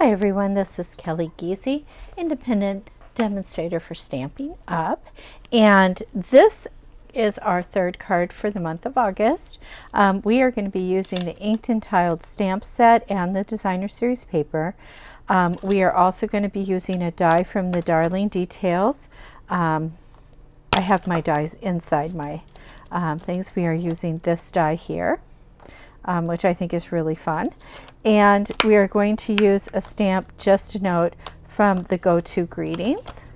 Hi everyone, this is Kelly Giese, independent demonstrator for Stampin' Up, and this is our third card for the month of August. We are going to be using the inked and tiled stamp set and the designer series paper. We are also going to be using a die from the Darling Details. I have my dies inside my things. We are using this die here, which I think is really fun. And we are going to use a stamp, Just a Note, from the Go-To Greetings.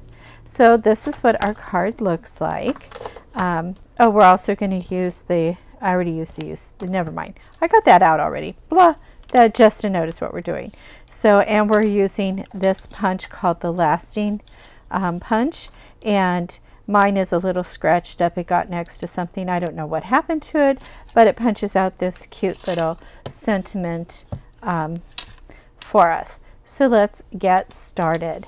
So this is what our card looks like. Oh, we're also going to use I already used never mind. I got that out already. Blah. That Just a Note is what we're doing. So, and we're using this punch called the Lasting punch. And mine is a little scratched up. It got next to something. I don't know what happened to it, but it punches out this cute little sentiment for us. So let's get started.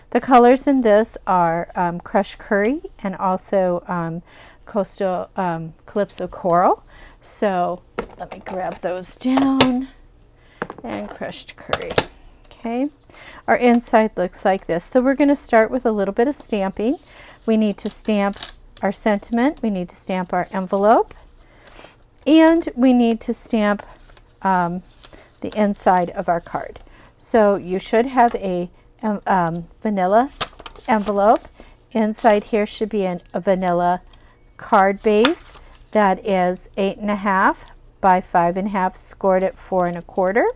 The colors in this are Crushed Curry and also Coastal Calypso Coral. So let me grab those down, and Crushed Curry. Okay, our inside looks like this. So we're going to start with a little bit of stamping. We need to stamp our sentiment, we need to stamp our envelope, and we need to stamp the inside of our card. So you should have a vanilla envelope. Inside here should be a vanilla card base that is 8.5 by 5.5, scored at 4 1/4.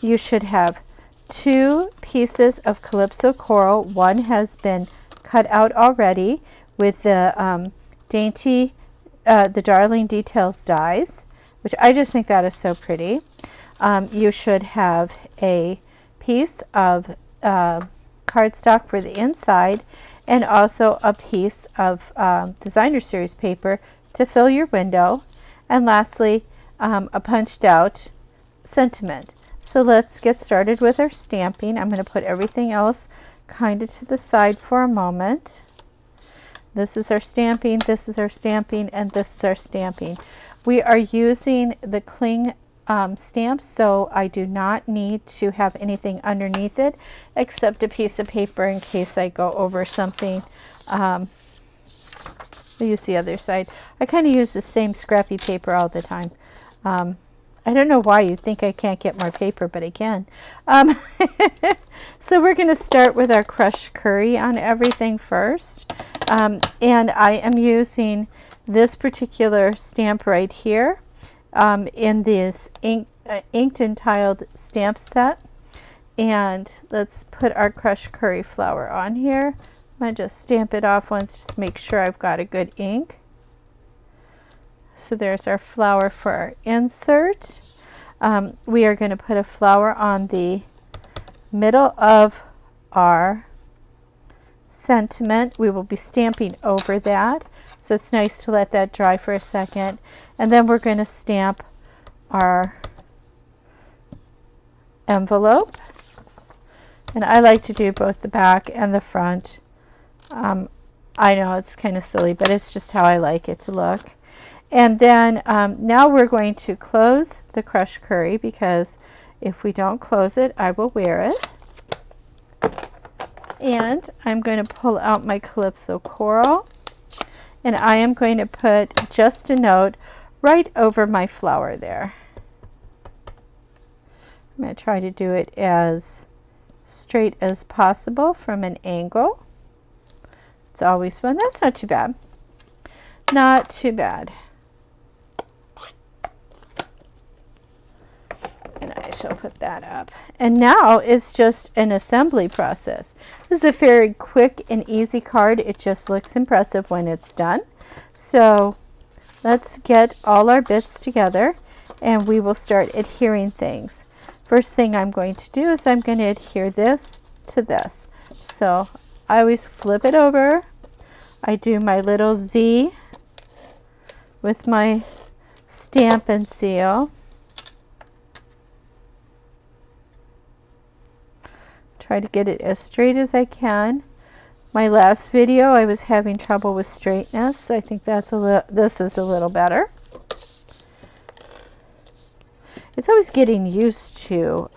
You should have 2 pieces of Calypso Coral. One has been cut out already with the the Darling Details dies, which I just think that is so pretty. You should have a piece of cardstock for the inside, and also a piece of designer series paper to fill your window, and lastly a punched out sentiment. So let's get started with our stamping. I'm going to put everything else kind of to the side for a moment. This is our stamping, this is our stamping, and this is our stamping. We are using the cling stamps, so I do not need to have anything underneath it except a piece of paper in case I go over something. I'll use the other side. I kind of use the same scrappy paper all the time. I don't know why you'd think I can't get more paper, but I can. So we're going to start with our Crushed Curry on everything first. And I am using this particular stamp right here in this inked and tiled stamp set. And let's put our Crushed Curry flower on here. I'm going to just stamp it off once, just to make sure I've got a good ink. So there's our flower for our insert. We are going to put a flower on the middle of our sentiment. We will be stamping over that, so it's nice to let that dry for a second. And then we're going to stamp our envelope. And I like to do both the back and the front. I know it's kind of silly, but it's just how I like it to look. And then now we're going to close the Crushed Curry, because if we don't close it, I will wear it. And I'm going to pull out my Calypso Coral, and I am going to put Just a Note right over my flower there. I'm going to try to do it as straight as possible from an angle. It's always fun. That's not too bad. Not too bad. And I shall put that up. And now it's just an assembly process. This is a very quick and easy card. It just looks impressive when it's done. So let's get all our bits together, and we will start adhering things. First thing I'm going to do is I'm going to adhere this to this. So I always flip it over. I do my little Z with my stamp and seal. Try to get it as straight as I can. My last video I was having trouble with straightness. I think that's this is a little better. It's always getting used to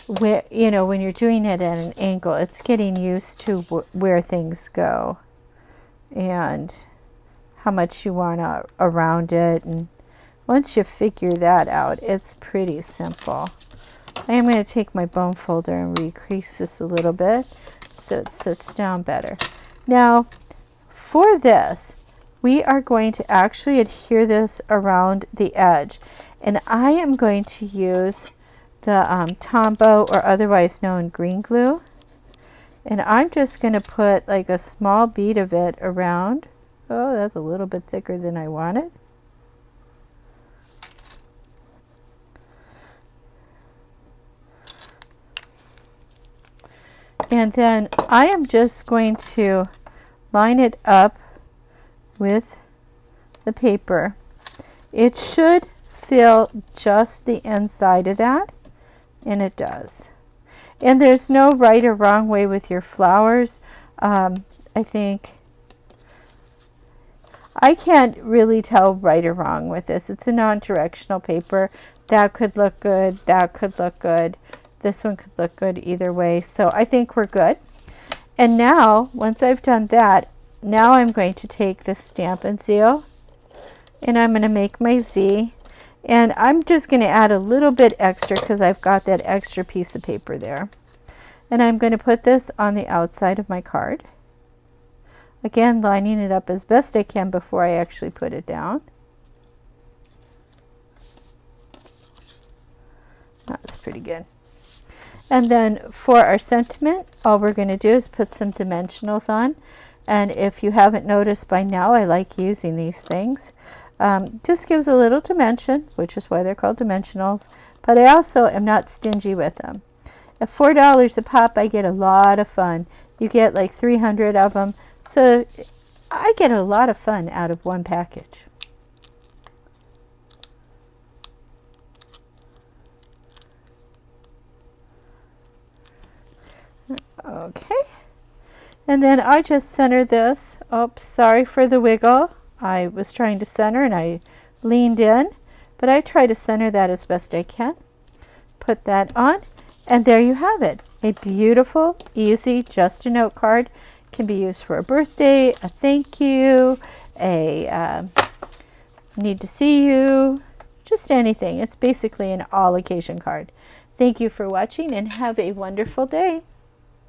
where, you know, when you're doing it at an angle, it's getting used to where things go and how much you want around it. And once you figure that out, it's pretty simple. I am going to take my bone folder and recrease this a little bit so it sits down better. Now, for this, we are going to actually adhere this around the edge. And I am going to use the Tombow, or otherwise known green glue. And I'm just going to put like a small bead of it around. Oh, that's a little bit thicker than I wanted. And then I am just going to line it up with the paper. It should fill just the inside of that, and it does. And there's no right or wrong way with your flowers. I think I can't really tell right or wrong with this. It's a non-directional paper. That could look good. That could look good. This one could look good either way. So I think we're good. And now, once I've done that, now I'm going to take this Stampin' Seal and I'm going to make my Z. And I'm just going to add a little bit extra because I've got that extra piece of paper there. And I'm going to put this on the outside of my card. Again, lining it up as best I can before I actually put it down. That's pretty good. And then for our sentiment, all we're going to do is put some dimensionals on. And if you haven't noticed by now, I like using these things. Just gives a little dimension, which is why they're called dimensionals. But I also am not stingy with them. At $4 a pop, I get a lot of fun. You get like 300 of them. So I get a lot of fun out of one package. Okay, and then I just center this. Oops, sorry for the wiggle. I was trying to center and I leaned in, but I try to center that as best I can. Put that on, and there you have it. A beautiful, easy, just a note card. Can be used for a birthday, a thank you, a need to see you, just anything. It's basically an all occasion card. Thank you for watching and have a wonderful day.